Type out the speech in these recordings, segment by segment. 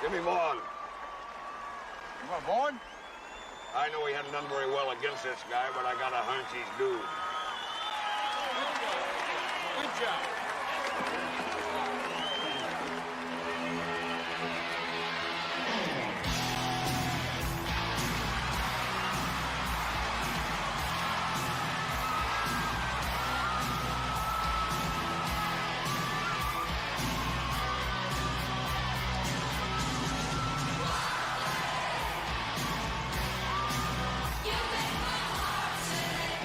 Give me Vaughn. You want Vaughn? I know he hadn't done very well against this guy, but I got a hunch he's due. Good job.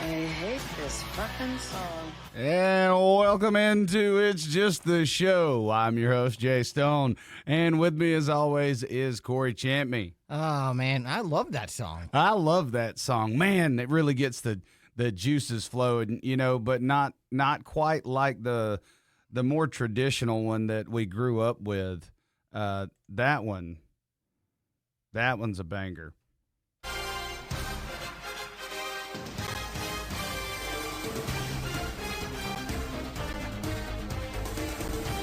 I hate this fucking song. And welcome into It's Just the Show. I'm your host, Jay Stone. And with me, as always, is Cory Champney. Oh, man, I love that song. I love that song. Man, it really gets the juices flowing, you know, but not quite like the more traditional one that we grew up with. That one's a banger.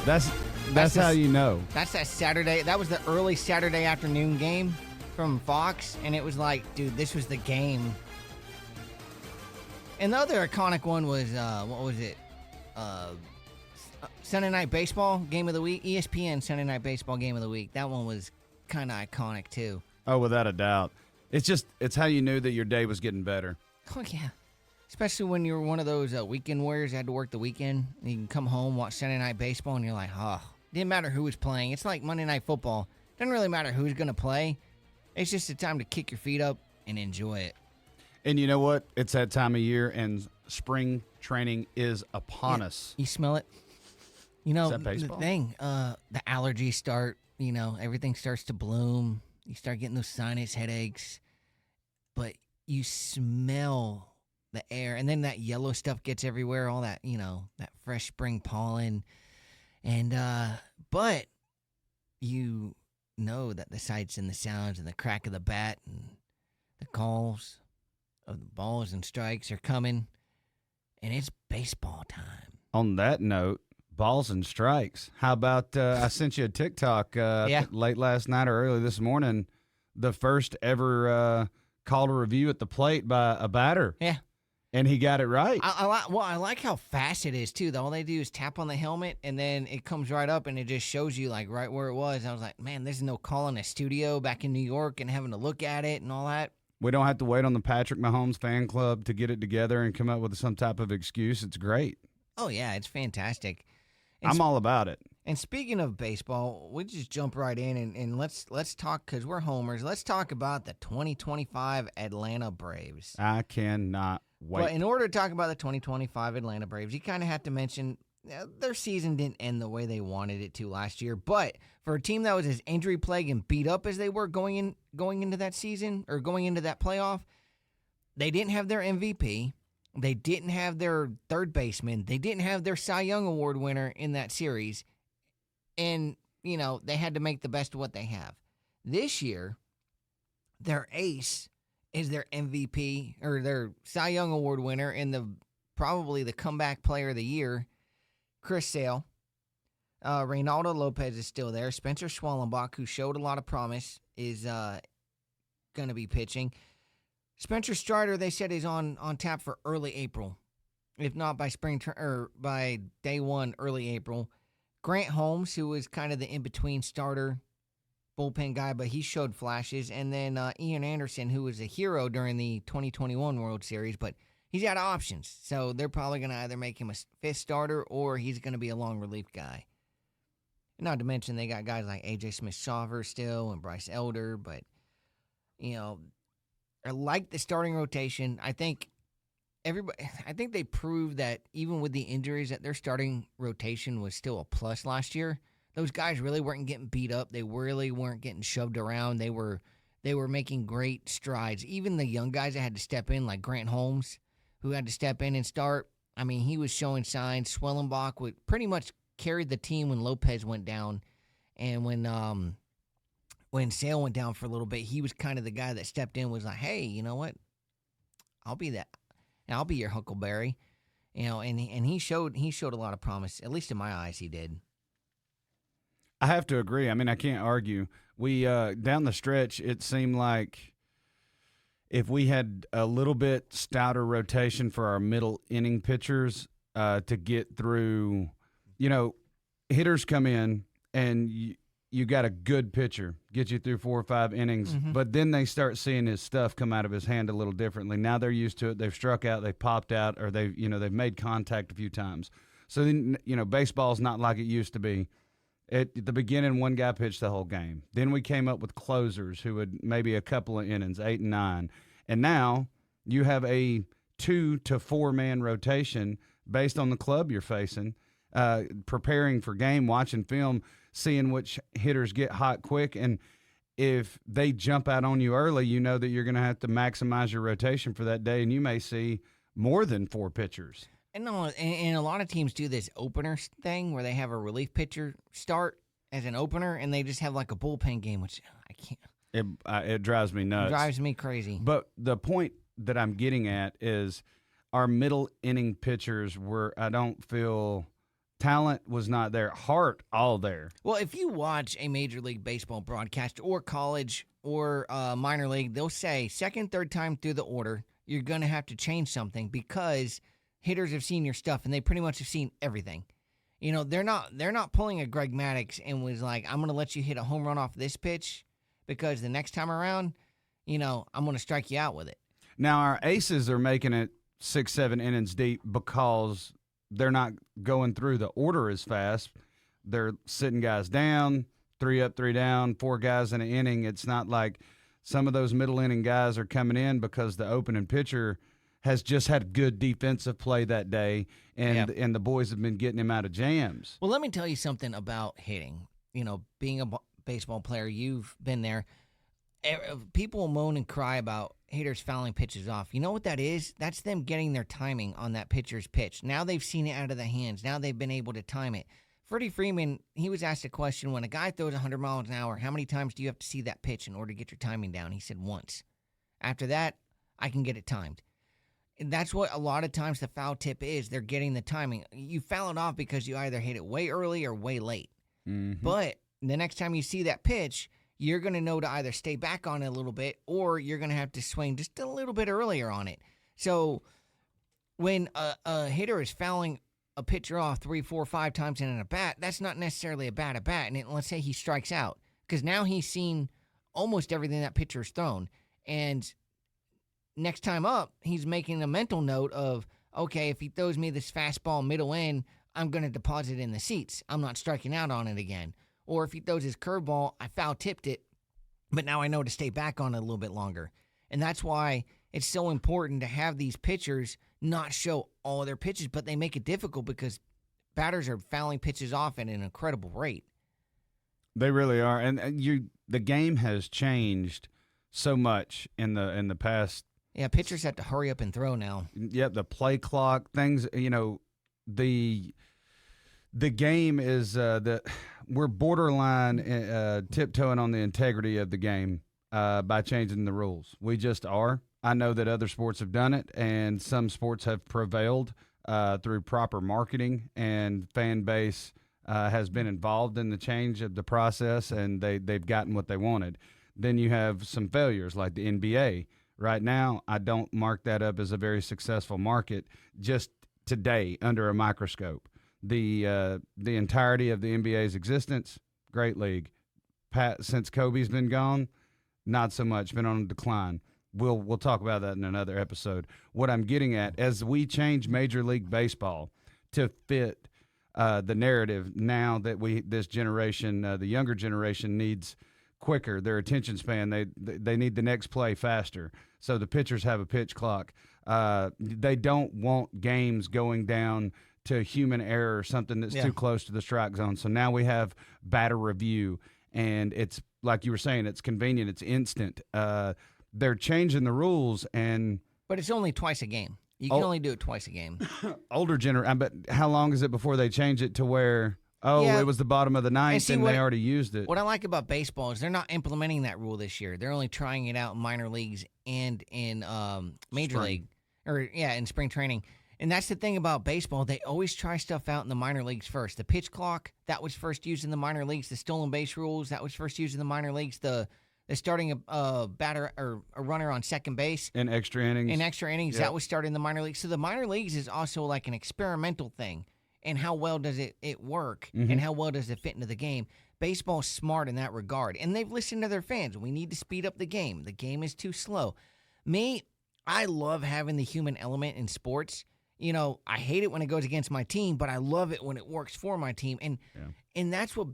That's how you know. That's that Saturday. That was the early Saturday afternoon game from Fox, and it was like, dude, this was the game. And the other iconic one was, what was it? Sunday Night Baseball Game of the Week. ESPN Sunday Night Baseball Game of the Week. That one was kind of iconic, too. Oh, without a doubt. It's how you knew that your day was getting better. Oh, yeah. Especially when you were one of those weekend warriors that had to work the weekend. And you can come home, watch Sunday Night Baseball, and you're like, oh, didn't matter who was playing. It's like Monday Night Football. Doesn't really matter who's going to play. It's just a time to kick your feet up and enjoy it. And you know what? It's that time of year, and spring training is upon us. You smell it? You know, Is that baseball? the thing, the allergies start, you know, everything starts to bloom. You start getting those sinus headaches. But you smell the air, and then that yellow stuff gets everywhere, all that, you know, that fresh spring pollen. And, but you know that the sights and the sounds and the crack of the bat and the calls of the balls and strikes are coming, and it's baseball time. On that note, balls and strikes. How about I sent you a TikTok late last night or early this morning, the first ever call to review at the plate by a batter. Yeah. And he got it right. I like how fast it is, too. All they do is tap on the helmet, and then it comes right up, and it just shows you, like, right where it was. I was like, man, there's no call in a studio back in New York and having to look at it and all that. We don't have to wait on the Patrick Mahomes fan club to get it together and come up with some type of excuse. It's great. Oh, yeah, it's fantastic. And I'm all about it. And speaking of baseball, we just jump right in, and let's talk, because we're homers. Let's talk about the 2025 Atlanta Braves. I cannot wait. But in order to talk about the 2025 Atlanta Braves, you kind of have to mention their season didn't end the way they wanted it to last year. But for a team that was as injury plagued and beat up as they were going into that season, or going into that playoff, they didn't have their MVP. They didn't have their third baseman. They didn't have their Cy Young Award winner in that series. And, you know, they had to make the best of what they have. This year, their ace is their MVP, or their Cy Young Award winner, and probably the comeback player of the year, Chris Sale. Reynaldo Lopez is still there. Spencer Schwellenbach, who showed a lot of promise, is going to be pitching. Spencer Strider, they said, is on tap for early April, if not by by day one, early April. Grant Holmes, who was kind of the in-between starter bullpen guy, but he showed flashes. And then Ian Anderson, who was a hero during the 2021 World Series, but he's out of options. So they're probably going to either make him a fifth starter, or he's going to be a long relief guy. Not to mention they got guys like A.J. Smith-Shawver still and Bryce Elder, but, you know, I like the starting rotation. I think they proved that even with the injuries, that their starting rotation was still a plus last year. Those guys really weren't getting beat up. They really weren't getting shoved around. They were making great strides. Even the young guys that had to step in, like Grant Holmes, who had to step in and start, I mean, he was showing signs. Schwellenbach would pretty much carried the team when Lopez went down, and when Sale went down for a little bit, he was kind of the guy that stepped in, was like, hey, you know what? I'll be that. I'll be your Huckleberry. You know, and he showed a lot of promise, at least in my eyes he did. I have to agree. I mean, I can't argue. We down the stretch, it seemed like if we had a little bit stouter rotation for our middle inning pitchers to get through, hitters come in and you got a good pitcher, get you through 4 or 5 innings, but then they start seeing his stuff come out of his hand a little differently. Now they're used to it. They've struck out, they've popped out, or they've made contact a few times. So then, baseball's not like it used to be. At the beginning, one guy pitched the whole game. Then we came up with closers who would maybe a couple of innings, 8 and 9. And now you have a 2 to 4 man rotation based on the club you're facing, preparing for game, watching film, seeing which hitters get hot quick. And if they jump out on you early, you know that you're going to have to maximize your rotation for that day, and you may see more than 4 pitchers. And a lot of teams do this opener thing where they have a relief pitcher start as an opener, and they just have like a bullpen game, which I can't. It drives me nuts. It drives me crazy. But the point that I'm getting at is our middle inning pitchers I don't feel talent was not there. Heart, all there. Well, if you watch a Major League Baseball broadcast or college or minor league, they'll say second, third time through the order, you're going to have to change something because hitters have seen your stuff, and they pretty much have seen everything. They're not pulling a Greg Maddux and was like, I'm going to let you hit a home run off this pitch because the next time around, I'm going to strike you out with it. Now, our aces are making it 6, 7 innings deep because they're not going through the order as fast. They're sitting guys down, 3 up, 3 down, 4 guys in an inning. It's not like some of those middle inning guys are coming in because the opening pitcher has just had good defensive play that day, and the boys have been getting him out of jams. Well, let me tell you something about hitting. Being a baseball player, you've been there. People moan and cry about hitters fouling pitches off. You know what that is? That's them getting their timing on that pitcher's pitch. Now they've seen it out of the hands. Now they've been able to time it. Freddie Freeman, he was asked a question, when a guy throws 100 miles an hour, how many times do you have to see that pitch in order to get your timing down? He said once. After that, I can get it timed. And that's what a lot of times the foul tip is. They're getting the timing. You foul it off because you either hit it way early or way late. Mm-hmm. But the next time you see that pitch, you're going to know to either stay back on it a little bit or you're going to have to swing just a little bit earlier on it. So when a hitter is fouling a pitcher off 3, 4, 5 times in a bat, that's not necessarily a bad at bat. And let's say he strikes out because now he's seen almost everything that pitcher's thrown. And next time up, he's making a mental note of, okay, if he throws me this fastball middle in, I'm going to deposit it in the seats. I'm not striking out on it again. Or if he throws his curveball, I foul tipped it, but now I know to stay back on it a little bit longer. And that's why it's so important to have these pitchers not show all their pitches, but they make it difficult because batters are fouling pitches off at an incredible rate. They really are. And the game has changed so much in the past. Yeah, pitchers have to hurry up and throw now. Yep, the play clock, things, the game is we're borderline tiptoeing on the integrity of the game by changing the rules. We just are. I know that other sports have done it, and some sports have prevailed through proper marketing, and fan base has been involved in the change of the process, and they've gotten what they wanted. Then you have some failures like the NBA. Right now, I don't mark that up as a very successful market just today under a microscope. The entirety of the NBA's existence, great league. Since Kobe's been gone, not so much, been on a decline. We'll talk about that in another episode. What I'm getting at, as we change Major League Baseball to fit the narrative now that this generation, the younger generation, needs quicker, their attention span, they need the next play faster. So the pitchers have a pitch clock. They don't want games going down to human error or something that's too close to the strike zone. So now we have batter review, and it's like you were saying, it's convenient, it's instant. They're changing the rules, but it's only twice a game. You can only do it twice a game. Older generation, but how long is it before they change it to where? It was the bottom of the ninth, and they already used it. What I like about baseball is they're not implementing that rule this year. They're only trying it out in minor leagues and in major league, in spring training. And that's the thing about baseball. They always try stuff out in the minor leagues first. The pitch clock, that was first used in the minor leagues. The stolen base rules, that was first used in the minor leagues. The starting a batter or a runner on second base. In extra innings. That was started in the minor leagues. So the minor leagues is also like an experimental thing. And how well does it work? And how well does it fit into the game? Baseball's smart in that regard. And they've listened to their fans. We need to speed up the game. The game is too slow. Me, I love having the human element in sports. You know, I hate it when it goes against my team, but I love it when it works for my team. And that's what,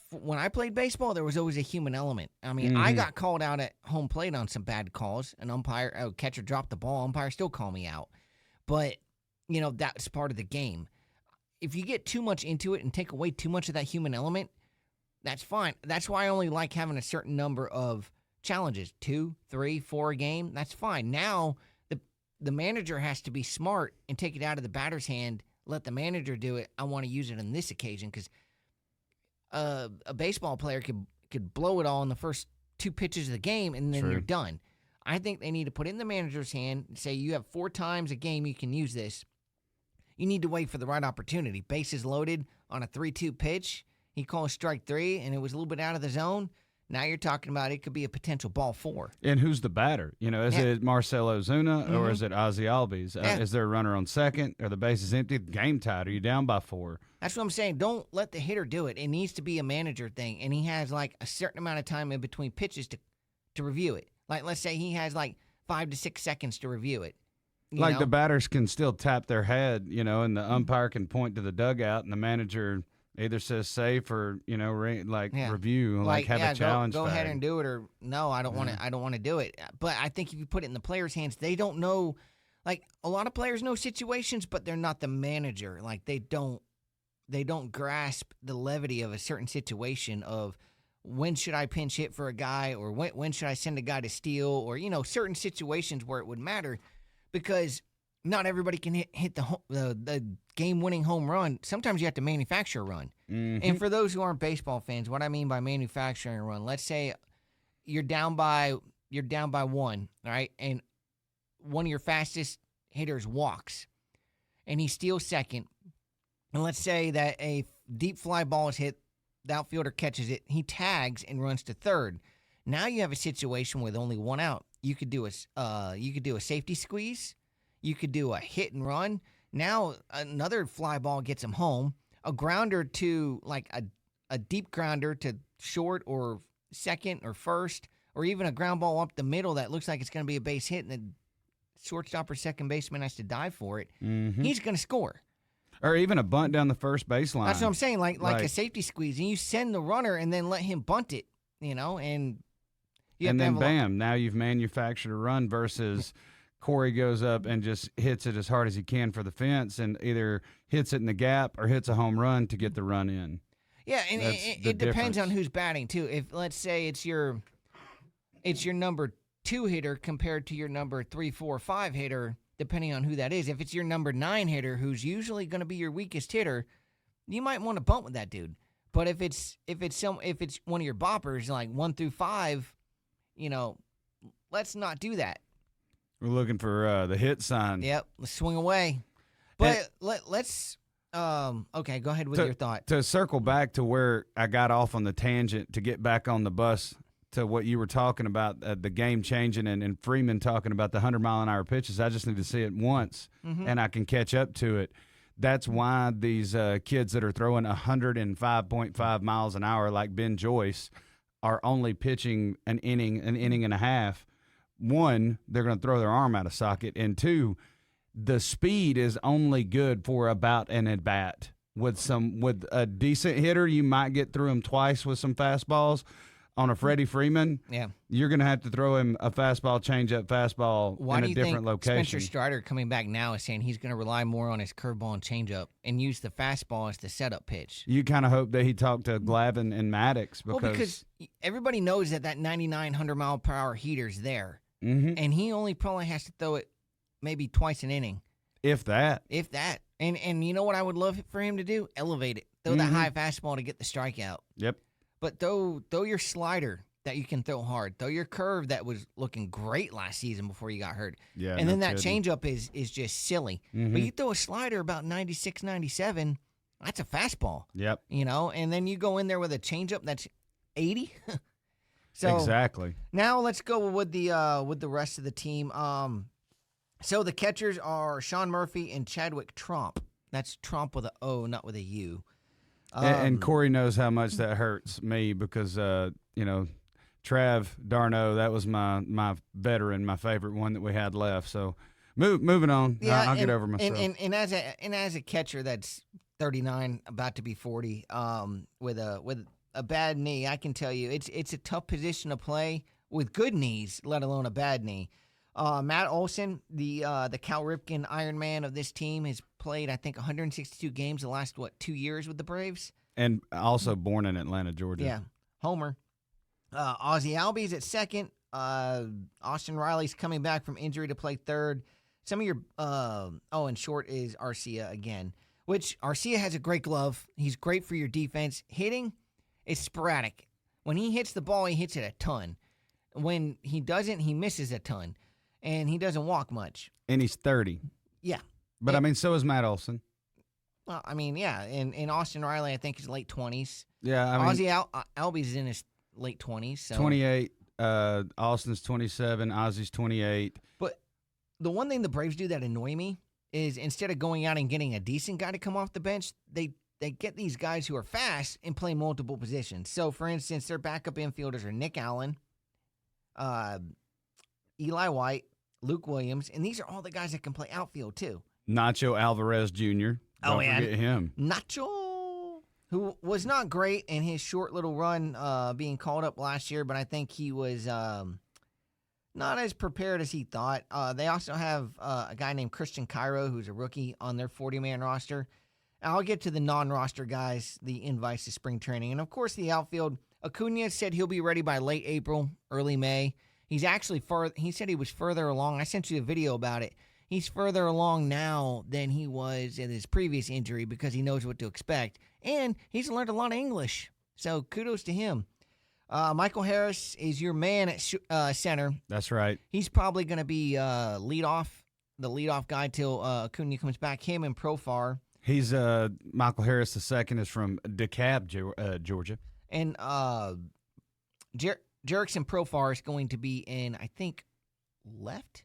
when I played baseball, there was always a human element. I mean, I got called out at home plate on some bad calls. An catcher dropped the ball. Umpire still called me out. But, you know, that's part of the game. If you get too much into it and take away too much of that human element, that's fine. That's why I only like having a certain number of challenges, 2, 3, 4 a game. That's fine. Now, the manager has to be smart and take it out of the batter's hand, let the manager do it. I want to use it on this occasion because a baseball player could blow it all in the first 2 pitches of the game, and then you're done. I think they need to put it in the manager's hand and say, you have 4 times a game you can use this. You need to wait for the right opportunity. Bases loaded on a 3-2 pitch. He calls strike 3, and it was a little bit out of the zone. Now you're talking about it could be a potential ball 4. And who's the batter? You know, is it Marcell Ozuna or is it Ozzie Albies? Is there a runner on second? Are the bases empty? Game tied? Are you down by 4? That's what I'm saying. Don't let the hitter do it. It needs to be a manager thing, and he has like a certain amount of time in between pitches to review it. Like, let's say he has like 5 to 6 seconds to review it. Like the batters can still tap their head, you know, and the umpire can point to the dugout, and the manager either says safe or, you know, review, like have a challenge. Go ahead and do it, or no, I don't want to. I don't want to do it. But I think if you put it in the players' hands, they don't know. Like, a lot of players know situations, but they're not the manager. Like, they don't grasp the levity of a certain situation of when should I pinch hit for a guy, or when should I send a guy to steal, or, you know, certain situations where it would matter, because not everybody can hit the game-winning home run. Sometimes you have to manufacture a run. And for those who aren't baseball fans, what I mean by manufacturing a run, let's say you're down by 1, all right, and one of your fastest hitters walks, and he steals second. And let's say that a deep fly ball is hit, the outfielder catches it, he tags and runs to third. Now you have a situation with only 1 out. You could do a safety squeeze. You could do a hit and run. Now another fly ball gets him home. A grounder to, like, a deep grounder to short or second or first, or even a ground ball up the middle that looks like it's going to be a base hit, and the shortstop or second baseman has to dive for it. He's going to score. Or even a bunt down the first baseline. That's what I'm saying, like a safety squeeze. And you send the runner and then let him bunt it, you know, and then bam, now you've manufactured a run versus Cory goes up and just hits it as hard as he can for the fence and either hits it in the gap or hits a home run to get the run in. Yeah, and it depends on who's batting too. If, let's say, it's your number 2 hitter compared to your number 3, 4, 5 hitter, depending on who that is. If it's your number 9 hitter, who's usually going to be your weakest hitter, you might want to bunt with that dude. But if it's one of your boppers, like 1 through 5, you know, let's not do that. We're looking for the hit sign. Yep, let's swing away. But let's okay, go ahead with your thought. To circle back to where I got off on the tangent, to get back on the bus to what you were talking about, the game changing, and Freeman talking about the 100-mile-an-hour pitches. I just need to see it once, and I can catch up to it. That's why these kids that are throwing 105.5 miles an hour like Ben Joyce are only pitching an inning and a half. 1, they're going to throw their arm out of socket, and 2, the speed is only good for about an at-bat. With a decent hitter, you might get through him twice with some fastballs. On a Freddie Freeman, you're going to have to throw him a fastball, changeup, fastball in a different location. Spencer Strider coming back now is saying he's going to rely more on his curveball and changeup and use the fastball as the setup pitch. You kind of hope that he talked to Glavine and Maddox because everybody knows that 99, 100-mile-per-hour heater's there, and he only probably has to throw it maybe twice an inning. If that. And you know what I would love for him to do? Elevate it. Throw that high fastball to get the strikeout. Yep. But throw your slider that you can throw hard. Throw your curve that was looking great last season before you got hurt. Yeah, and then no that kidding. changeup is just silly. But you throw a slider about 96, 97, that's a fastball. Yep. You know, and then you go in there with a changeup that's 80. So exactly. now let's go with the rest of the team. So the catchers are Sean Murphy and Chadwick Tromp. That's Tromp with an O, not with a U. And Corey knows how much that hurts me because Trav Darno, that was my veteran, my favorite one that we had left. So moving on. Yeah, I'll get over myself. And as a catcher that's 39, about to be 40, with a bad knee, I can tell you it's a tough position to play with good knees, let alone a bad knee. Matt Olson, the Cal Ripken Iron Man of this team, has played, I think, 162 games the last, 2 years with the Braves? And also born in Atlanta, Georgia. Yeah, homer. Ozzie Albies at second. Austin Riley's coming back from injury to play third. Some of your and short is Arcia again, which Arcia has a great glove. He's great for your defense. Hitting is sporadic. When he hits the ball, he hits it a ton. When he doesn't, he misses a ton. And he doesn't walk much. And he's 30. Yeah. But, so is Matt Olson. Well, yeah. And Austin Riley, I think, is late 20s. Yeah, Ozzie Albies is in his late 20s. So. 28. Austin's 27. Ozzie's 28. But the one thing the Braves do that annoy me is instead of going out and getting a decent guy to come off the bench, they get these guys who are fast and play multiple positions. So, for instance, their backup infielders are Nick Allen, Eli White, Luke Williams, and these are all the guys that can play outfield too. Nacho Alvarez Jr. Don't forget him. Nacho, who was not great in his short little run being called up last year, but I think he was not as prepared as he thought. They also have a guy named Christian Cairo, who's a rookie, on their 40-man roster. I'll get to the non-roster guys, the invites to spring training. And, of course, the outfield. Acuna said he'll be ready by late April, early May. He's actually he said he was further along. I sent you a video about it. He's further along now than he was in his previous injury because he knows what to expect. And he's learned a lot of English. So kudos to him. Michael Harris is your man at center. That's right. He's probably going to be the leadoff guy till Acuna comes back. Him and Profar. He's Michael Harris II is from DeKalb, Georgia. And Jerickson Profar is going to be in, I think, left?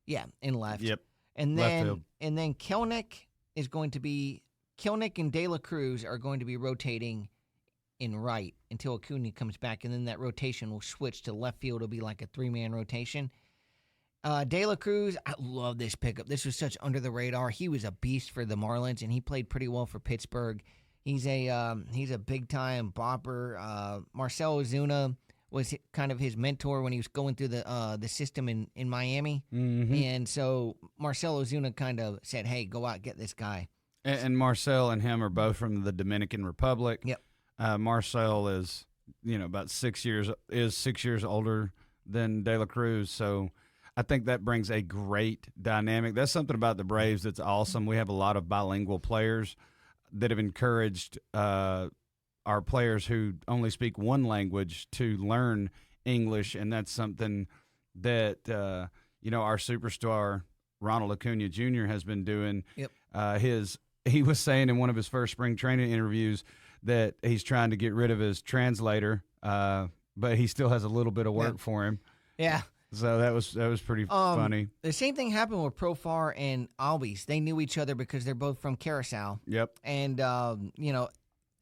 Yeah, in left. Yep. And left then field. And then Kelnick and De La Cruz are going to be rotating in right until Acuna comes back, and then that rotation will switch to left field. It'll be like a 3-man rotation. De La Cruz, I love this pickup. This was such under the radar. He was a beast for the Marlins, and he played pretty well for Pittsburgh. He's a big time bopper. Marcell Ozuna was kind of his mentor when he was going through the system in Miami, and so Marcell Ozuna kind of said, "Hey, go out, get this guy." And Marcel and him are both from the Dominican Republic. Yep. Marcel is about 6 years older than De La Cruz, so I think that brings a great dynamic. That's something about the Braves that's awesome. We have a lot of bilingual players that have encouraged our players who only speak one language to learn English, and that's something that our superstar Ronald Acuna Jr. has been doing. Yep. He was saying in one of his first spring training interviews that he's trying to get rid of his translator, but he still has a little bit of work for him. Yeah. So that was pretty funny. The same thing happened with Profar and Albies. They knew each other because they're both from Curacao. Yep. And,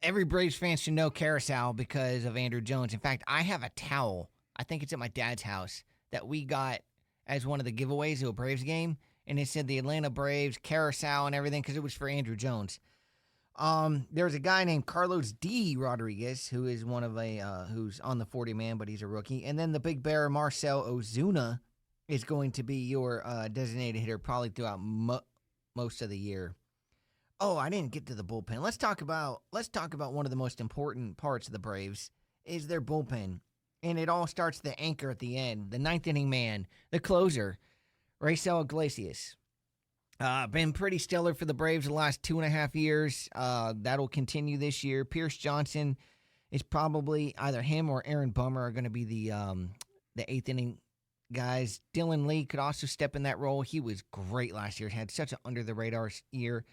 every Braves fan should know Curacao because of Andrew Jones. In fact, I have a towel, I think it's at my dad's house, that we got as one of the giveaways to a Braves game. And it said the Atlanta Braves, Curacao, and everything because it was for Andrew Jones. There's a guy named Carlos D. Rodriguez who is who's on the 40-man, but he's a rookie. And then the big bear Marcell Ozuna is going to be your designated hitter probably throughout most of the year. Oh, I didn't get to the bullpen. Let's talk about one of the most important parts of the Braves is their bullpen, and it all starts the anchor at the end, the ninth inning man, the closer, Raisel Iglesias. Been pretty stellar for the Braves the last 2.5 years. That'll continue this year. Pierce Johnson It's probably either him or Aaron Bummer are going to be the 8th inning guys. Dylan Lee could also step in that role. He was great last year. Had such an under-the-radar year.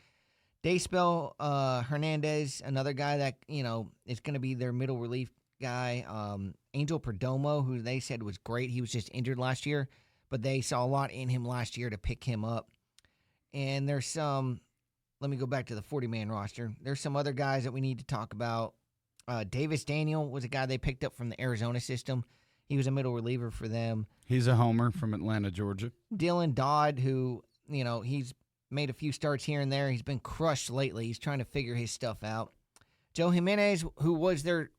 Daysbel Hernandez, another guy that, is going to be their middle relief guy. Angel Perdomo, who they said was great. He was just injured last year, but they saw a lot in him last year to pick him up. And there's some, let me go back to the 40-man roster. There's some other guys that we need to talk about. Davis Daniel was a guy they picked up from the Arizona system. He was a middle reliever for them. He's a homer from Atlanta, Georgia. Dylan Dodd, who, he's made a few starts here and there. He's been crushed lately. He's trying to figure his stuff out. Joe Jimenez, who was their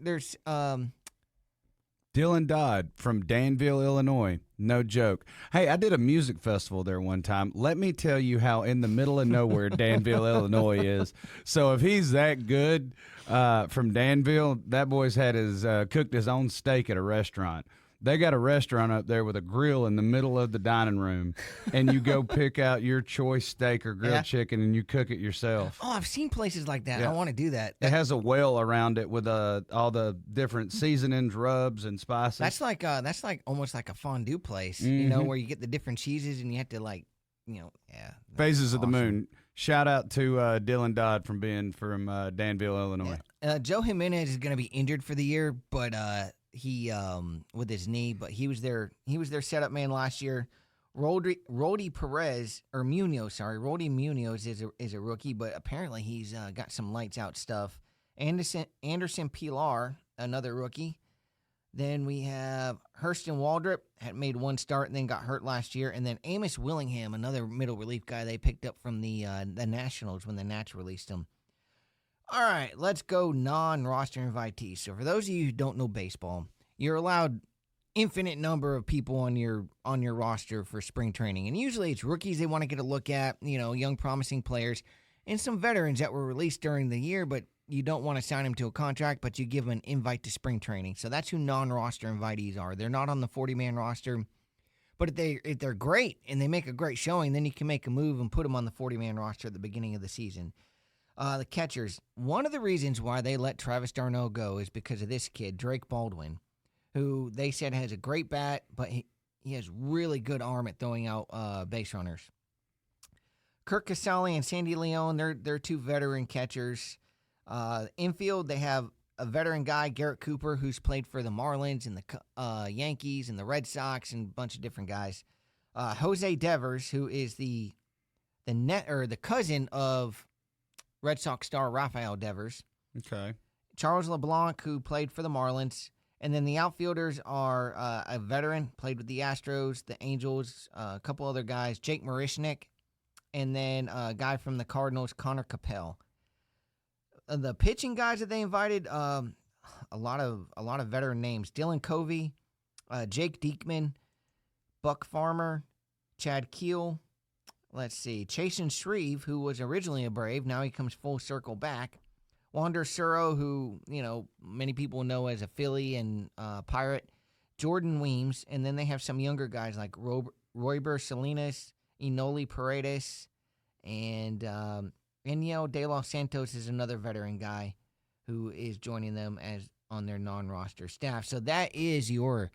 Dylan Dodd from Danville, Illinois. No joke. Hey, I did a music festival there one time. Let me tell you how in the middle of nowhere Danville, Illinois is. So if he's that good from Danville, that boy's had his cooked his own steak at a restaurant. They got a restaurant up there with a grill in the middle of the dining room, and you go pick out your choice steak or grilled chicken, and you cook it yourself. Oh, I've seen places like that. Yeah. I want to do that. It has a well around it with all the different seasonings, rubs, and spices. That's like almost like a fondue place, where you get the different cheeses and you have to Phases of the Moon. Shout out to Dylan Dodd from Danville, Illinois. Yeah. Joe Jimenez is going to be injured for the year, but he with his knee, but he was their setup man last year. Roldy Munoz is a rookie, but apparently he's got some lights out stuff. Anderson Pilar, another rookie. Then we have Hurston Waldrop, had made one start and then got hurt last year, and then Amos Willingham, another middle relief guy they picked up from the Nationals when the Nats released him. All right, let's go non-roster invitees. So for those of you who don't know baseball, you're allowed infinite number of people on your roster for spring training. And usually it's rookies they want to get a look at, young promising players, and some veterans that were released during the year, but you don't want to sign them to a contract, but you give them an invite to spring training. So that's who non-roster invitees are. They're not on the 40-man roster, but if they're great and they make a great showing, then you can make a move and put them on the 40-man roster at the beginning of the season. The catchers, one of the reasons why they let Travis d'Arnaud go is because of this kid, Drake Baldwin, who they said has a great bat, but he has really good arm at throwing out base runners. Kirk Casale and Sandy Leone, they're two veteran catchers. Infield, they have a veteran guy, Garrett Cooper, who's played for the Marlins and the Yankees and the Red Sox and a bunch of different guys. Jose Devers, who is the cousin of Red Sox star Rafael Devers. Okay. Charles LeBlanc, who played for the Marlins. And then the outfielders are a veteran, played with the Astros, the Angels, a couple other guys, Jake Marishnik, and then a guy from the Cardinals, Connor Capel. The pitching guys that they invited, a lot of veteran names: Dylan Covey, Jake Diekman, Buck Farmer, Chad Keel. Let's see, Chasen Shreve, who was originally a Brave, now he comes full circle back. Wander Suro, who, many people know as a Philly and Pirate. Jordan Weems, and then they have some younger guys like Royber Salinas, Enoli Paredes, and Eniel De Los Santos is another veteran guy who is joining them as on their non-roster staff. So that is your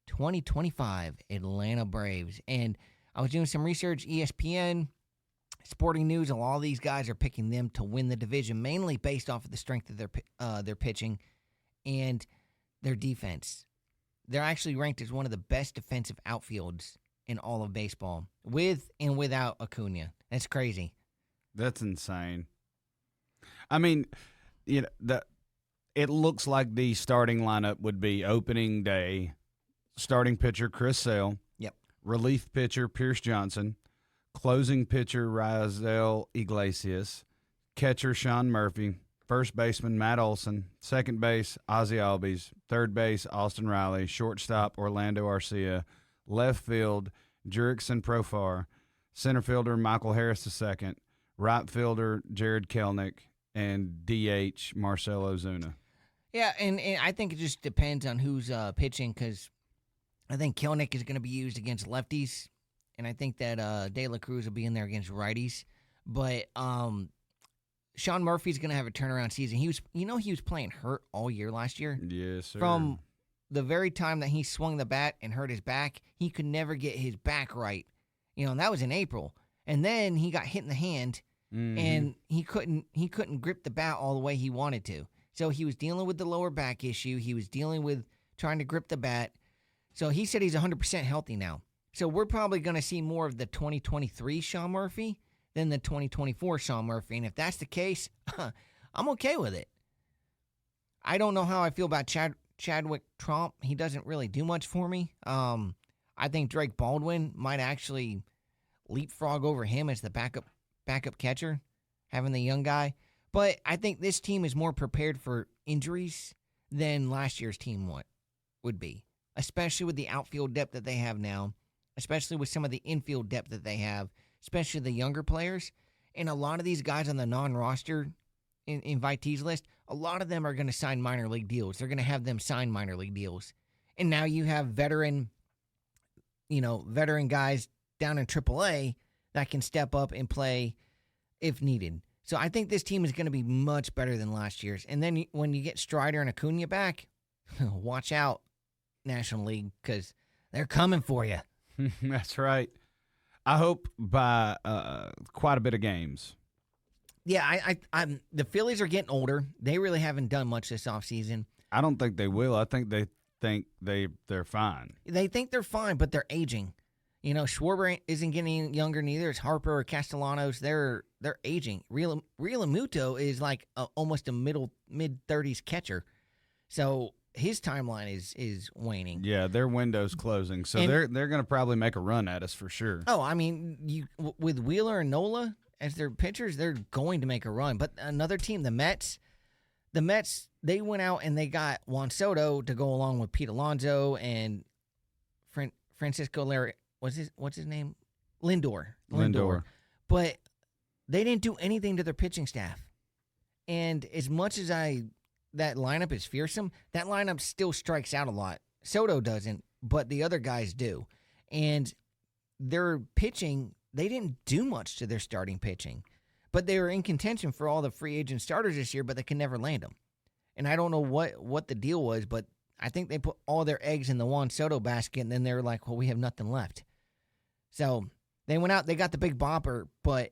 2025 Atlanta Braves. And I was doing some research, ESPN, Sporting News, and all these guys are picking them to win the division, mainly based off of the strength of their pitching and their defense. They're actually ranked as one of the best defensive outfields in all of baseball, with and without Acuna. That's crazy. That's insane. I mean, it looks like the starting lineup would be opening day, starting pitcher Chris Sale. Yep. Relief pitcher Pierce Johnson, closing pitcher Raisel Iglesias, catcher Sean Murphy, first baseman Matt Olson, second base Ozzie Albies, third base Austin Riley, shortstop Orlando Arcia, left field Jurickson Profar, center fielder Michael Harris II, right fielder Jared Kelnick, and DH Marcell Ozuna. Yeah, and I think it just depends on who's pitching, because I think Kelnick is going to be used against lefties, and I think that De La Cruz will be in there against righties. But Sean Murphy's going to have a turnaround season. He was playing hurt all year last year. Yes, sir. From the very time that he swung the bat and hurt his back, he could never get his back right. And that was in April. And then he got hit in the hand, and he couldn't grip the bat all the way he wanted to. So he was dealing with the lower back issue. He was dealing with trying to grip the bat. So he said he's 100% healthy now. So we're probably going to see more of the 2023 Sean Murphy than the 2024 Sean Murphy. And if that's the case, I'm okay with it. I don't know how I feel about Chadwick Tromp. He doesn't really do much for me. I think Drake Baldwin might actually leapfrog over him as the backup catcher, having the young guy. But I think this team is more prepared for injuries than last year's team would be, especially with the outfield depth that they have now, especially with some of the infield depth that they have, especially the younger players. And a lot of these guys on the non-roster invitees list, a lot of them are going to sign minor league deals. They're going to have them sign minor league deals. And now you have veteran guys down in AAA that can step up and play if needed. So I think this team is going to be much better than last year's. And then when you get Strider and Acuna back, watch out, National League, because they're coming for you. That's right. I hope by quite a bit of games. Yeah, I'm the Phillies are getting older. They really haven't done much this offseason. I don't think they will. I think they're fine. They think they're fine, but they're aging. Schwarber isn't getting younger neither. It's Harper or Castellanos. They're aging. Real Muto is like almost a mid-30s catcher. So his timeline is waning. Yeah, their window's closing. So they're going to probably make a run at us for sure. Oh, I mean, with Wheeler and Nola as their pitchers, they're going to make a run. But another team, the Mets, they went out and they got Juan Soto to go along with Pete Alonso and Francisco Larry. What's his name? Lindor. But they didn't do anything to their pitching staff. And as much as that lineup is fearsome, that lineup still strikes out a lot. Soto doesn't, but the other guys do. And their pitching, they didn't do much to their starting pitching. But they were in contention for all the free agent starters this year, but they can never land them. And I don't know what the deal was, but I think they put all their eggs in the Juan Soto basket, and then they were like, well, we have nothing left. So they went out, they got the big bopper, but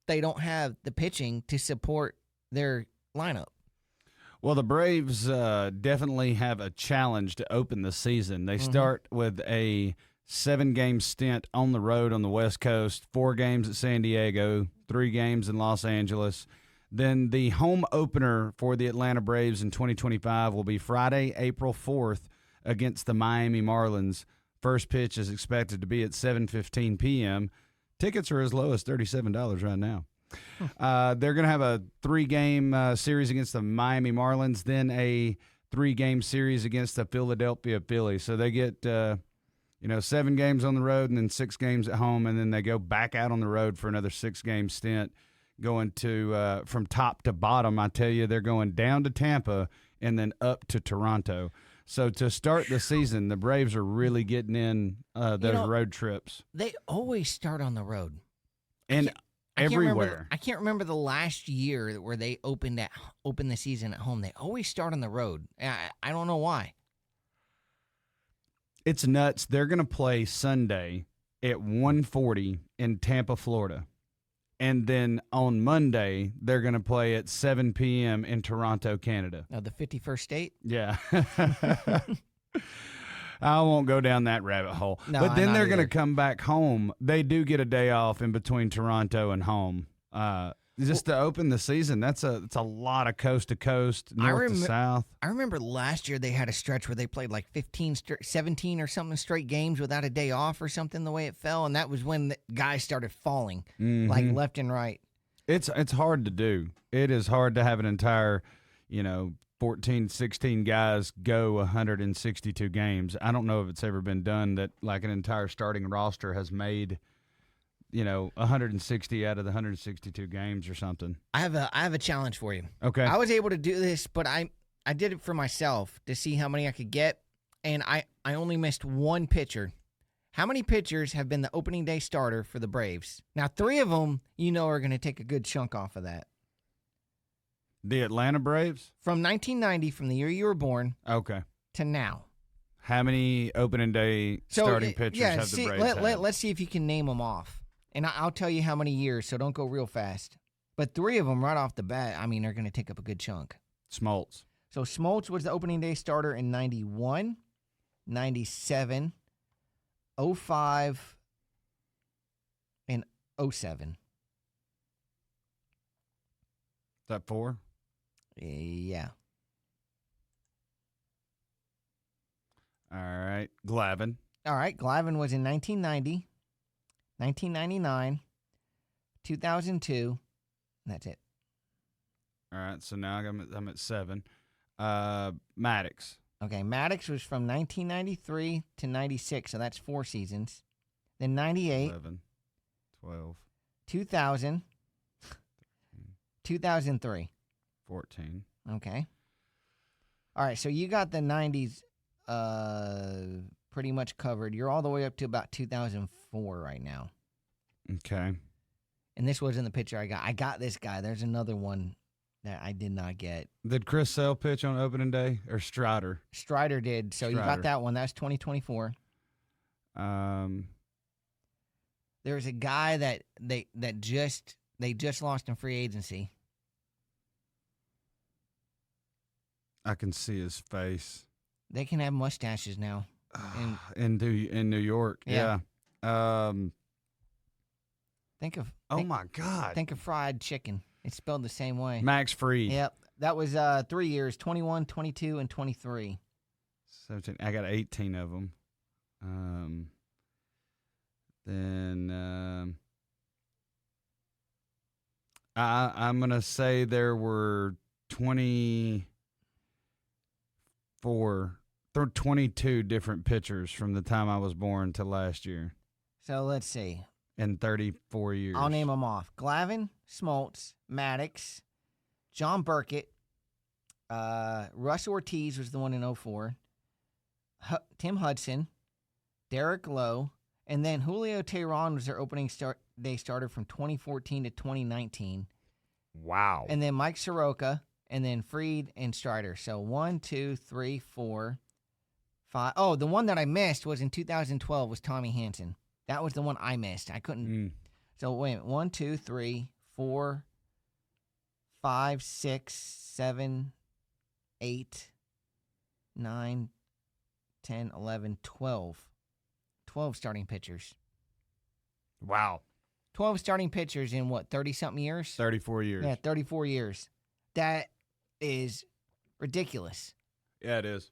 they don't have the pitching to support their lineup. Well, the Braves definitely have a challenge to open the season. They start with a 7-game stint on the road on the West Coast, 4 games at San Diego, 3 games in Los Angeles. Then the home opener for the Atlanta Braves in 2025 will be Friday, April 4th against the Miami Marlins. First pitch is expected to be at 7:15 p.m. Tickets are as low as $37 right now. They're going to have a 3-game series against the Miami Marlins, then a 3-game series against the Philadelphia Phillies. So they get 7 games on the road and then 6 games at home, and then they go back out on the road for another 6-game stint. Going to from top to bottom, I tell you, they're going down to Tampa and then up to Toronto. So to start the season, the Braves are really getting in those road trips. They always start on the road. And everywhere. I can't remember the last year where they opened the season at home. They always start on the road. I don't know why. It's nuts. They're going to play Sunday at 1:40 in Tampa, Florida. And then on Monday, they're going to play at 7 p.m. in Toronto, Canada. Now, the 51st state? Yeah. I won't go down that rabbit hole. No, but then they're going to come back home. They do get a day off in between Toronto and home. Just to open the season, it's a lot of coast to coast, north to south. I remember last year they had a stretch where they played like 17 or something straight games without a day off or something, the way it fell, and that was when the guys started falling, like left and right. It's hard to do. It is hard to have an entire, 14, 16 guys go 162 games. I don't know if it's ever been done that like an entire starting roster has made 160 out of the 162 games or something. I have a challenge for you. Okay. I was able to do this, but I did it for myself to see how many I could get, and I only missed one pitcher. How many pitchers have been the opening day starter for the Braves? Now, 3 of them, are going to take a good chunk off of that. The Atlanta Braves? From 1990, from the year you were born Okay. to now. How many opening day starting pitchers have the Braves had? Let's see if you can name them off. And I'll tell you how many years, so don't go real fast. But 3 of them right off the bat, I mean, are going to take up a good chunk. Smoltz. So Smoltz was the opening day starter in 91, 97, 05, and 07. Is that 4? Yeah. All right. Glavine. All right. Glavine was in 1990, 1999, 2002, and that's it. All right. So now I'm at 7. Maddox. Okay. Maddox was from 1993 to 96, so that's 4 seasons. Then 98, 11, 12, 2000, 2003. 14. Okay. All right. So you got the 90s pretty much covered. You're all the way up to about 2004 right now. Okay. And this wasn't the pitcher I got. I got this guy. There's another one that I did not get. Did Chris Sale pitch on opening day or Strider? Strider did. So you got Strider. that one. That's 2024. There's a guy that they just lost in free agency. I can see his face. They can have mustaches now. In New York. Yeah. Yeah. Think of My God. Think of fried chicken. It's spelled the same way. Max Fried. Yep. That was 3 years, 21, 22, and 23. 17. I got 18 of them. Then I'm going to say there were 22 different pitchers from the time I was born to last year So let's see. in 34 years. I'll name them off. Glavine, Smoltz, Maddox, John Burkett, Russ Ortiz was the one in 04, Tim Hudson, Derek Lowe, and then Julio Teheran was their opening day starter from 2014 to 2019. Wow. And then Mike Soroka, and then Fried and Strider. So 1, 2, 3, 4, 5. Oh, the one that I missed was in 2012 was Tommy Hansen. That was the one I missed. I couldn't. So wait a minute. 1, 2, 3, 4, 5, 6, 7, 8, 9, 10, 11, 12. 12 starting pitchers. Wow. 12 starting pitchers in what, 30-something years? 34 years. Yeah, 34 years. That is ridiculous. Yeah, it is.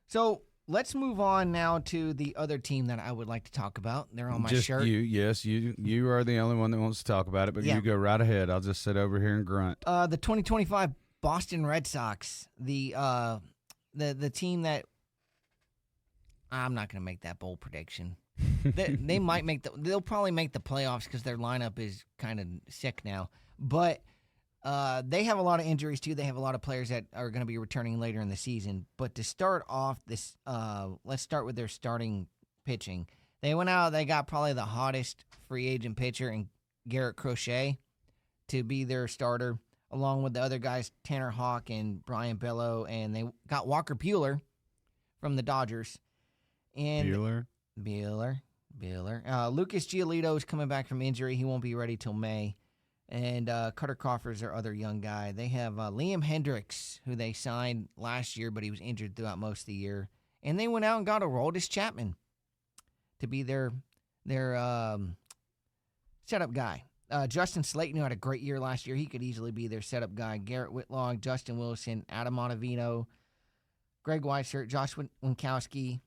So let's move on now to the other team that I would like to talk about. They're on my Just shirt. You are the only one that wants to talk about it, but Yeah. you go right ahead. I'll just sit over here and grunt. The 2025 Boston Red Sox, the team that I'm not going to make that bold prediction. They might they'll probably make the playoffs because their lineup is kind of sick now. But they have a lot of injuries too. They have a lot of players that are going to be returning later in the season. But to start off this, let's start with their starting pitching. They went out. They got probably the hottest free agent pitcher in Garrett Crochet to be their starter, along with the other guys, Tanner Houck and Brian Bello, and they got Walker Buehler from the Dodgers. And Buehler. Lucas Giolito is coming back from injury. He won't be ready till May. And Cutter Crawford's their other young guy. They have Liam Hendricks, who they signed last year, but he was injured throughout most of the year. And they went out and got Aroldis Chapman to be their setup guy. Justin Slayton, who had a great year last year, he could easily be their setup guy. Garrett Whitlock, Justin Wilson, Adam Ottavino, Greg Weissert, Josh Winkowski,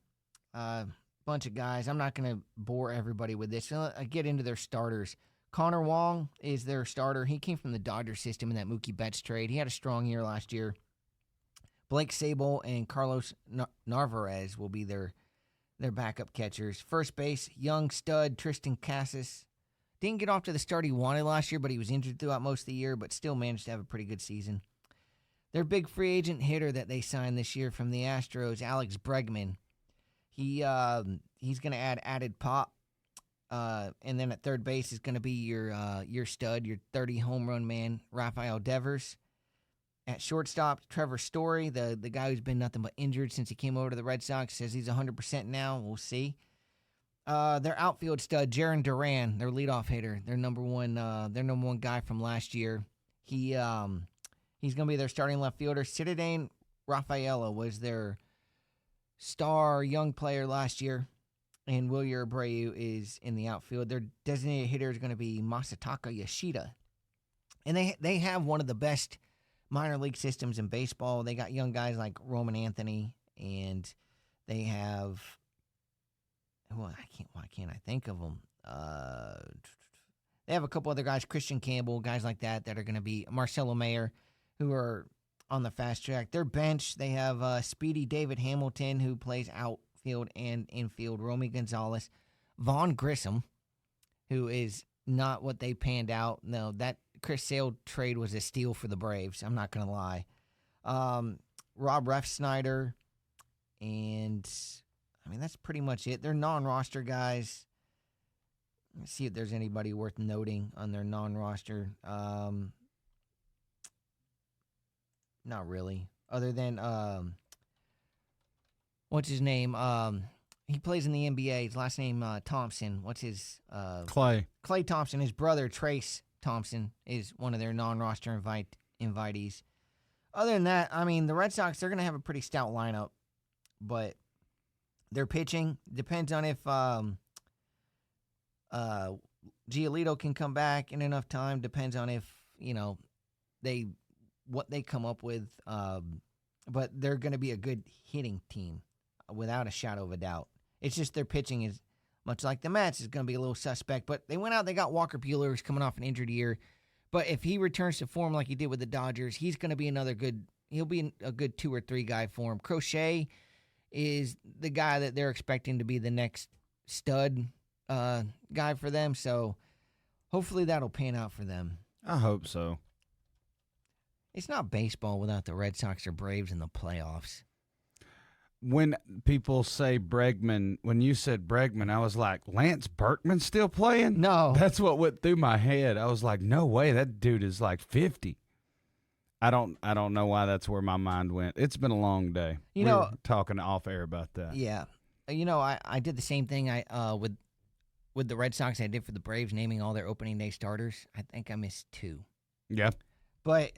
bunch of guys. I'm not going to bore everybody with this. So I get into their starters. Connor Wong is their starter. He came from the Dodger system in that Mookie Betts trade. He had a strong year last year. Blake Sable and Carlos Narvaez will be their backup catchers. First base, young stud Tristan Casas. Didn't get off to the start he wanted last year, but he was injured throughout most of the year, but still managed to have a pretty good season. Their big free agent hitter that they signed this year from the Astros, Alex Bregman. He's going to add added pop. And then at third base is going to be your stud, your 30 home run man, Rafael Devers. At shortstop, Trevor Story, the guy who's been nothing but injured since he came over to the Red Sox, says he's 100% now. We'll see. Their outfield stud, Jaron Duran, their leadoff hitter, their number one guy from last year. He's going to be their starting left fielder. Citadine Rafaela was their star young player last year, and Wilyer Abreu is in the outfield. Their designated hitter is going to be Masataka Yoshida. And they have one of the best minor league systems in baseball. They got young guys like Roman Anthony, and they have why can't I think of them? They have a couple other guys, Christian Campbell, guys like that are going to be Marcelo Mayer, who are on the fast track. Their bench, they have Speedy David Hamilton, who plays outfield and infield, Romy Gonzalez, Vaughn Grissom, who is not what they panned out. No, that Chris Sale trade was a steal for the Braves. I'm not going to lie. Rob Refsnyder, and I mean, that's pretty much it. They're non-roster guys. Let's see if there's anybody worth noting on their non-roster. Not really. Other than, what's his name? He plays in the NBA. His last name, Thompson. What's his? Clay. Clay Thompson. His brother, Trace Thompson, is one of their non-roster invitees. Other than that, I mean, the Red Sox, they're going to have a pretty stout lineup. But their pitching depends on if Giolito can come back in enough time. Depends on if, what they come up with. But they're going to be a good hitting team without a shadow of a doubt. It's just their pitching is, much like the Mets, is going to be a little suspect. But they went out, they got Walker Buehler, who's coming off an injured year. But if he returns to form like he did with the Dodgers, he's going to be he'll be a good 2 or 3 guy for him. Crochet is the guy that they're expecting to be the next stud guy for them. So hopefully that'll pan out for them. I hope so. It's not baseball without the Red Sox or Braves in the playoffs. When people say Bregman, when you said Bregman, I was like, Lance Berkman's still playing? No. That's what went through my head. I was like, no way, that dude is like 50. I don't know why that's where my mind went. It's been a long day. We were talking off air about that. Yeah. I did the same thing with the Red Sox I did for the Braves, naming all their opening day starters. I think I missed 2. Yeah. But,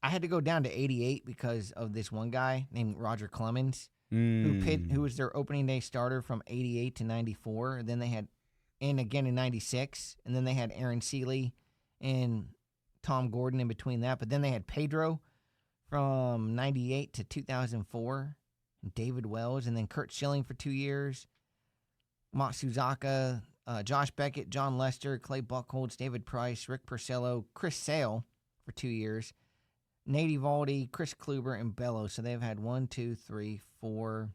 I had to go down to 88 because of this one guy named Roger Clemens, who was their opening day starter from 88 to 94. And then they had, and again in 96. And then they had Aaron Seeley and Tom Gordon in between that. But then they had Pedro from 98 to 2004, and David Wells, and then Kurt Schilling for 2 years, Matsuzaka, Josh Beckett, John Lester, Clay Buchholz, David Price, Rick Porcello, Chris Sale for 2 years, Nate Eovaldi, Chris Kluber, and Bello. So they've had 1, 2, 3, 4,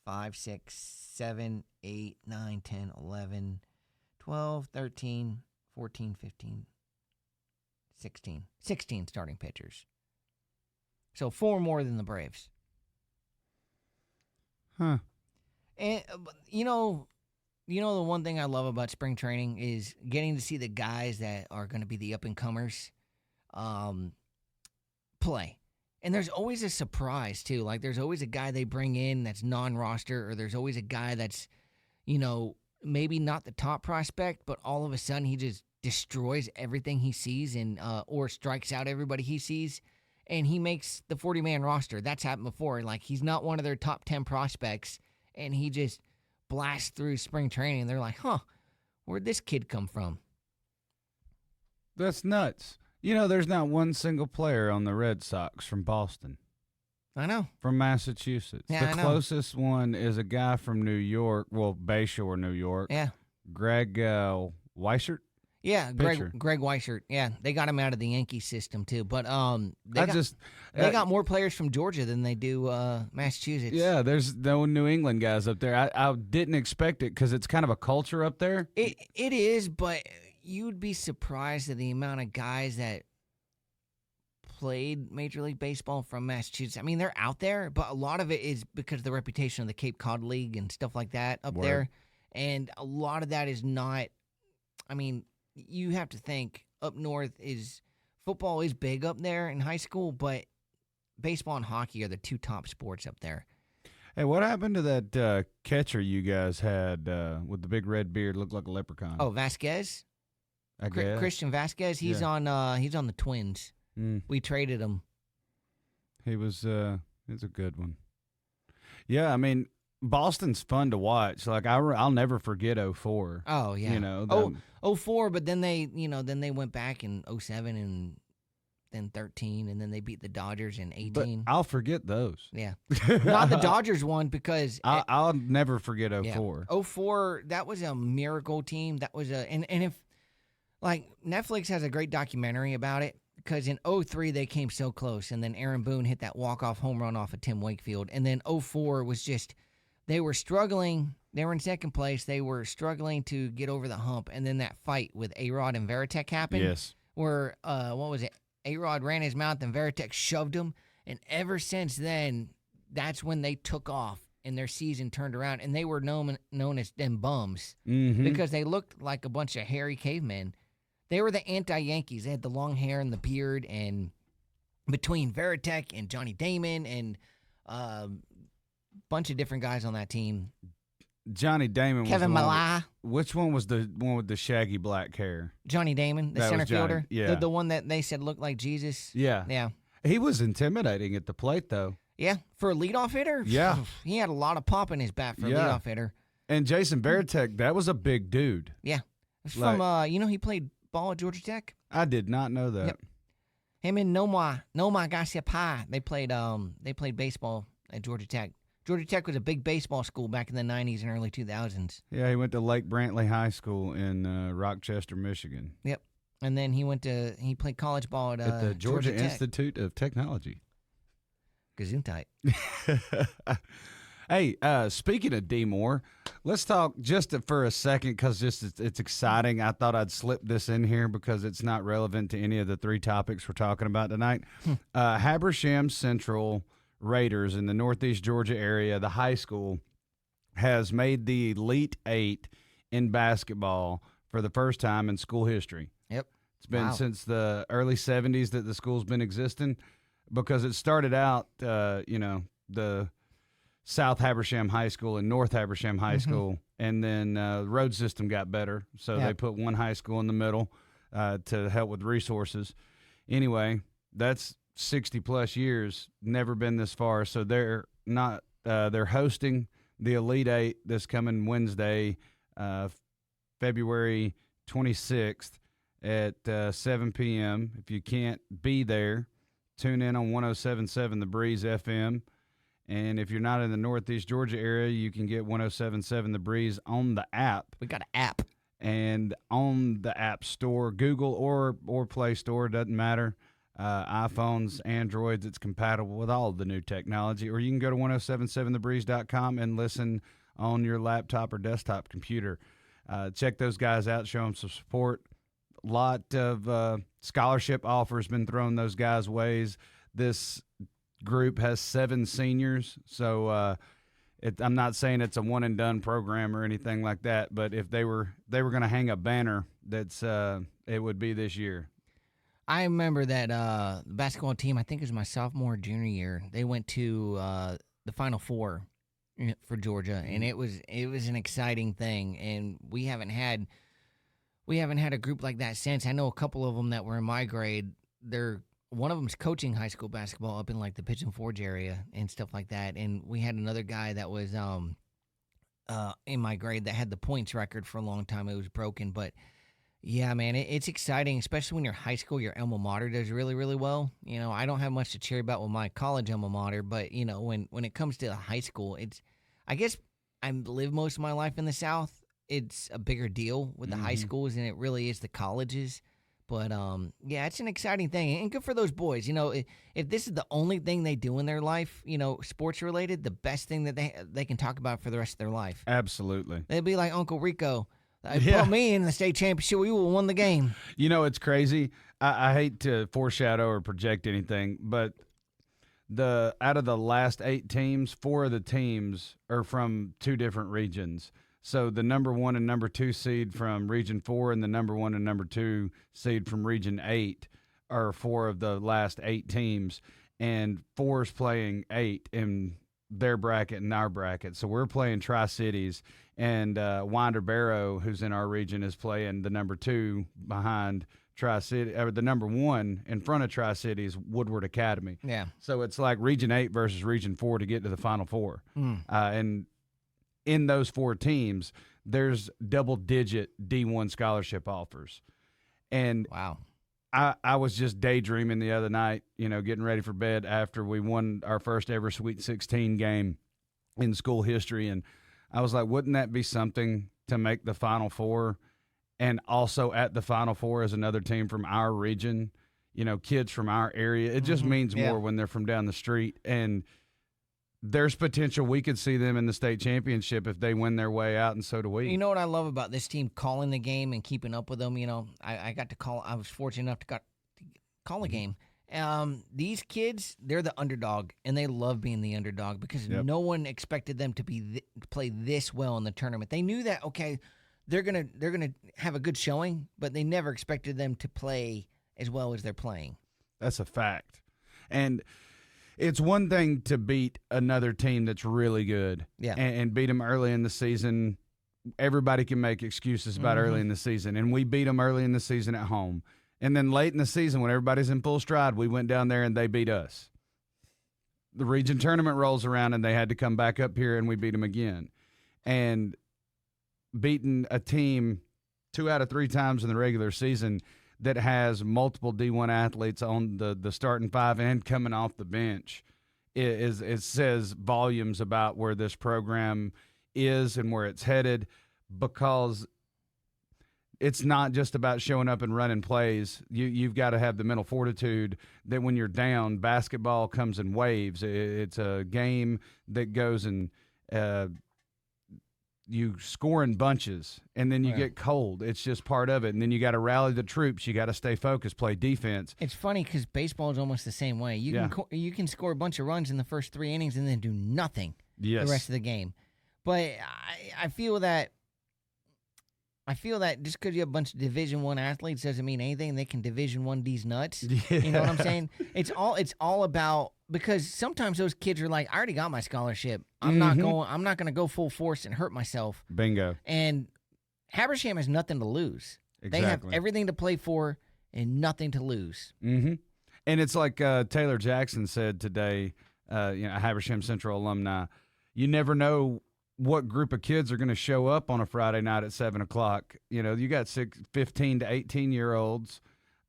5, 6, 7, 8, 9, 10, 11, 12, 13, 14, 15, 16 starting pitchers. So 4 more than the Braves. Huh. And, the one thing I love about spring training is getting to see the guys that are going to be the up-and-comers play. And there's always a surprise, too. Like, there's always a guy they bring in that's non-roster, or there's always a guy that's, maybe not the top prospect, but all of a sudden he just destroys everything he sees and or strikes out everybody he sees, and he makes the 40-man roster. That's happened before. Like, he's not one of their top 10 prospects, and he just blasts through spring training, and they're like, where'd this kid come from? That's nuts. There's not one single player on the Red Sox from Boston. I know. From Massachusetts. Yeah, the closest one is a guy from New York, Bayshore, New York. Yeah. Greg Weissert. Yeah, Greg Weissert. Yeah, they got him out of the Yankee system too. But they got more players from Georgia than they do Massachusetts. Yeah, there's no New England guys up there. I didn't expect it because it's kind of a culture up there. It is, but you'd be surprised at the amount of guys that played Major League Baseball from Massachusetts. I mean, they're out there, but a lot of it is because of the reputation of the Cape Cod League and stuff like that up there. And a lot of that is not, I mean, you have to think up north is football is big up there in high school, but baseball and hockey are the 2 top sports up there. Hey, what happened to that catcher you guys had with the big red beard, looked like a leprechaun? Oh, Vasquez? I guess. Christian Vasquez, he's on the Twins. We traded him. He's a good one. Yeah, I mean, Boston's fun to watch. Like I'll never forget 04. Oh yeah. You know, 04, but then they went back in 07 and then 13, and then they beat the Dodgers in 18. But I'll forget those. Yeah. Not the Dodgers one because I'll never forget 04. Yeah. 04, that was a miracle team. That was and if like Netflix has a great documentary about it because in 03 they came so close, and then Aaron Boone hit that walk-off home run off of Tim Wakefield, and then 04 was just they were struggling. They were in second place. They were struggling to get over the hump, and then that fight with A-Rod and Veritek happened. Yes. Where what was it? A-Rod ran his mouth and Veritek shoved him. And ever since then, that's when they took off and their season turned around. And they were known as them bums because they looked like a bunch of hairy cavemen. They were the anti-Yankees. They had the long hair and the beard. And between Veritek and Johnny Damon and a bunch of different guys on that team. Johnny Damon. Kevin Millar. Which one was the one with the shaggy black hair? Johnny Damon, the center fielder. Yeah. The one that they said looked like Jesus. Yeah. Yeah. He was intimidating at the plate, though. Yeah. For a leadoff hitter? Yeah. He had a lot of pop in his bat for a leadoff hitter. And Jason Veritek, that was a big dude. Yeah. From, he played ball at Georgia Tech. I did not know that. Yep. Him and Noma Garcia Pie, they played baseball at Georgia Tech. Georgia Tech was a big baseball school back in the 90s and early 2000s. Yeah, he went to Lake Brantley High School in Rochester, Michigan. Yep. And then he played college ball at the Georgia Tech. Institute of Technology. Gesundheit. Hey, speaking of D. Moore, let's talk just for a second because it's exciting. I thought I'd slip this in here because it's not relevant to any of the 3 topics we're talking about tonight. Habersham Central Raiders in the Northeast Georgia area, the high school, has made the Elite 8 in basketball for the first time in school history. Yep. It's been since the early 70s that the school's been existing because it started out, the South Habersham High School and North Habersham High School, and then the road system got better, so they put one high school in the middle to help with resources. Anyway, that's 60-plus years, never been this far, so they're hosting the Elite 8 this coming Wednesday, February 26th at 7 p.m. If you can't be there, tune in on 107.7 The Breeze FM. And if you're not in the Northeast Georgia area, you can get 107.7 The Breeze on the app. We got an app. And on the App Store, Google or Play Store, doesn't matter. iPhones, Androids, it's compatible with all of the new technology. Or you can go to 1077thebreeze.com and listen on your laptop or desktop computer. Check those guys out, show them some support. A lot of scholarship offers been thrown those guys' ways. This group has 7 seniors, so I'm not saying it's a one-and-done program or anything like that, but if they were going to hang a banner, it would be this year. I remember that the basketball team, I think it was my sophomore, junior year, they went to the Final Four for Georgia, and it was an exciting thing, and we haven't had a group like that since. I know a couple of them that were in my grade. One of them's coaching high school basketball up in like the Pigeon Forge area and stuff like that, and we had another guy that was in my grade that had the points record for a long time. It was broken, but yeah, man, it's exciting, especially when your high school, your alma mater does really, really well. You know, I don't have much to cheer about with my college alma mater, but, you know, when it comes to high school, I guess I live most of my life in the South. It's a bigger deal with the high schools than it really is the colleges. But, yeah, it's an exciting thing, and good for those boys. You know, if this is the only thing they do in their life, you know, sports-related, the best thing that they can talk about for the rest of their life. Absolutely. They'd be like Uncle Rico. Put me in the state championship, we would have won the game. You know, it's crazy. I hate to foreshadow or project anything, but out of the last 8 teams, 4 of the teams are from 2 different regions. So the number 1 and number 2 seed from Region 4 and the number 1 and number 2 seed from Region 8 are 4 of the last 8 teams, and 4's playing 8 in their bracket and our bracket. So we're playing Tri-Cities, and Winder Barrow, who's in our region, is playing the number 2 behind Tri-City, or the number 1 in front of Tri-Cities, Woodward Academy. Yeah. So it's like Region 8 versus Region 4 to get to the Final Four. And in those 4 teams, there's double-digit D1 scholarship offers. And wow. I was just daydreaming the other night, getting ready for bed after we won our first ever Sweet 16 game in school history. And I was like, wouldn't that be something to make the Final Four? And also at the Final Four is another team from our region, kids from our area. It just means more when they're from down the street. And there's potential we could see them in the state championship if they win their way out, and so do we. You know what I love about this team calling the game and keeping up with them? I got to call. I was fortunate enough to call a game. These kids, they're the underdog, and they love being the underdog because no one expected them to play this well in the tournament. They knew that they're gonna have a good showing, but they never expected them to play as well as they're playing. That's a fact, and it's one thing to beat another team that's really good and beat them early in the season. Everybody can make excuses about early in the season, and we beat them early in the season at home. And then late in the season, when everybody's in full stride, we went down there and they beat us. The region tournament rolls around, and they had to come back up here, and we beat them again. And beating a team 2 out of 3 times in the regular season that has multiple D1 athletes on the starting 5 and coming off the bench, it says volumes about where this program is and where it's headed, because it's not just about showing up and running plays. You've got to have the mental fortitude that when you're down, basketball comes in waves. It's a game that goes and you score in bunches, and then you get cold. It's just part of it. And then you got to rally the troops. You got to stay focused, play defense. It's funny because baseball is almost the same way. You can score a bunch of runs in the first 3 innings and then do nothing the rest of the game. But I feel that just because you have a bunch of Division I athletes doesn't mean anything. They can Division I these nuts. Yeah. You know what I'm saying? It's all about, because sometimes those kids are like, I already got my scholarship. I'm not going to go full force and hurt myself. Bingo. And Habersham has nothing to lose. Exactly. They have everything to play for and nothing to lose. Mm-hmm. And it's like Taylor Jackson said today, a Habersham Central alumni, you never know what group of kids are going to show up on a Friday night at 7 o'clock. You got 15 to 18-year-olds,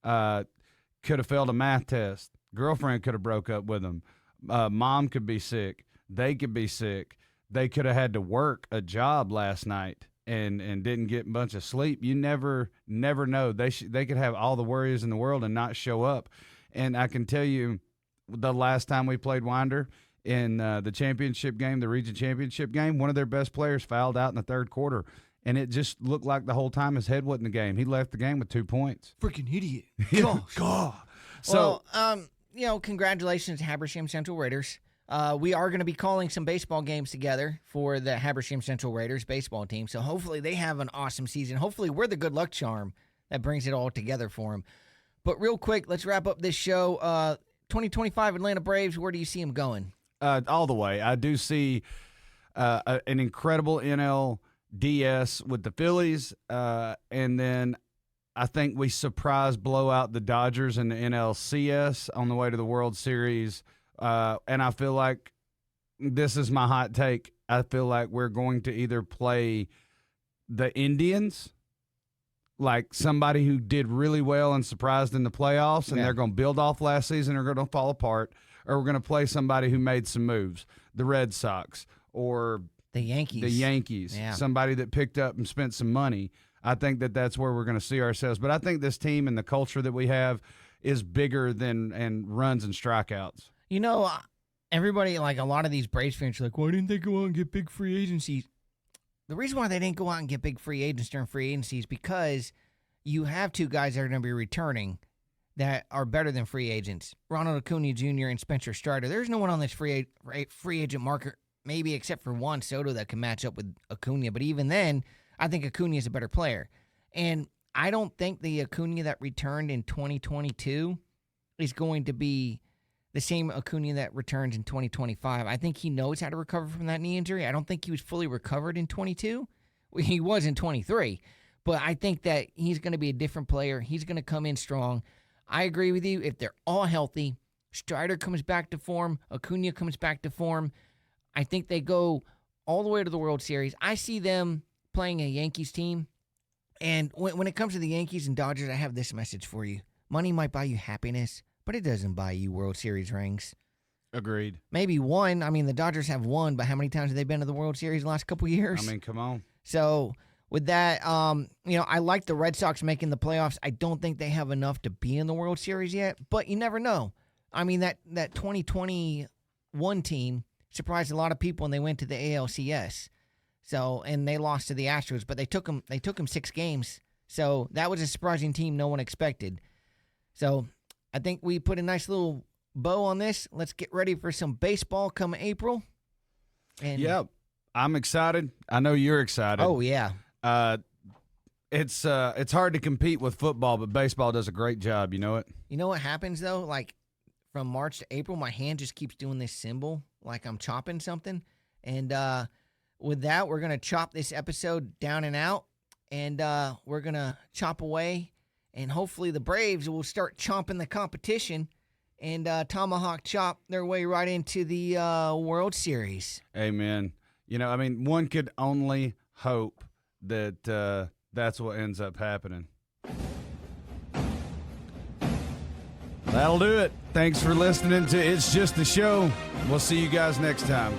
could have failed a math test. Girlfriend could have broke up with them. Mom could be sick. They could be sick. They could have had to work a job last night and didn't get a bunch of sleep. You never know. They could have all the worries in the world and not show up. And I can tell you, the last time we played Winder in the championship game, the region championship game, one of their best players fouled out in the third quarter. And it just looked like the whole time his head wasn't in the game. He left the game with 2 points. Freaking idiot. God. So, congratulations, Habersham Central Raiders. We are going to be calling some baseball games together for the Habersham Central Raiders baseball team. So hopefully they have an awesome season. Hopefully we're the good luck charm that brings it all together for them. But real quick, let's wrap up this show. 2025 Atlanta Braves, where do you see them going? All the way. I do see an incredible NLDS with the Phillies, and then I think we blow out the Dodgers in the NLCS on the way to the World Series. And I feel like this is my hot take. I feel like we're going to either play the Indians, like somebody who did really well and surprised in the playoffs, and they're going to build off last season or going to fall apart, or we're going to play somebody who made some moves, the Red Sox or the Yankees, somebody that picked up and spent some money. I think that's where we're going to see ourselves. But I think this team and the culture that we have is bigger than runs and strikeouts. Everybody, like a lot of these Braves fans are like, why didn't they go out and get big free agencies? The reason why they didn't go out and get big free agents during free agency is because you have 2 guys that are going to be returning that are better than free agents, Ronald Acuna Jr. and Spencer Strider. There's no one on this free agent market, maybe except for Juan Soto, that can match up with Acuna. But even then, I think Acuna is a better player. And I don't think the Acuna that returned in 2022 is going to be the same Acuna that returns in 2025. I think he knows how to recover from that knee injury. I don't think he was fully recovered in 22. He was in 23. But I think that he's going to be a different player. He's going to come in strong. I agree with you. If they're all healthy, Strider comes back to form, Acuna comes back to form, I think they go all the way to the World Series. I see them playing a Yankees team. And when it comes to the Yankees and Dodgers, I have this message for you. Money might buy you happiness, but it doesn't buy you World Series rings. Agreed. Maybe one. I mean, the Dodgers have won, but how many times have they been to the World Series the last couple of years? I mean, come on. So with that, I like the Red Sox making the playoffs. I don't think they have enough to be in the World Series yet, but you never know. I mean, that 2021 team surprised a lot of people when they went to the ALCS. So, and they lost to the Astros, but they took them 6 games. So that was a surprising team no one expected. So I think we put a nice little bow on this. Let's get ready for some baseball come April. And Yep. I'm excited. I know you're excited. Oh, yeah. It's hard to compete with football, but baseball does a great job. You know it? You know what happens, though? Like, from March to April, my hand just keeps doing this symbol like I'm chopping something. And with that, we're going to chop this episode down and out. And we're going to chop away. And hopefully the Braves will start chomping the competition and tomahawk chop their way right into the World Series. Amen. You know, I mean, one could only hope that that's what ends up happening. That'll do it. Thanks for listening to It's Just a Show. We'll see you guys next time.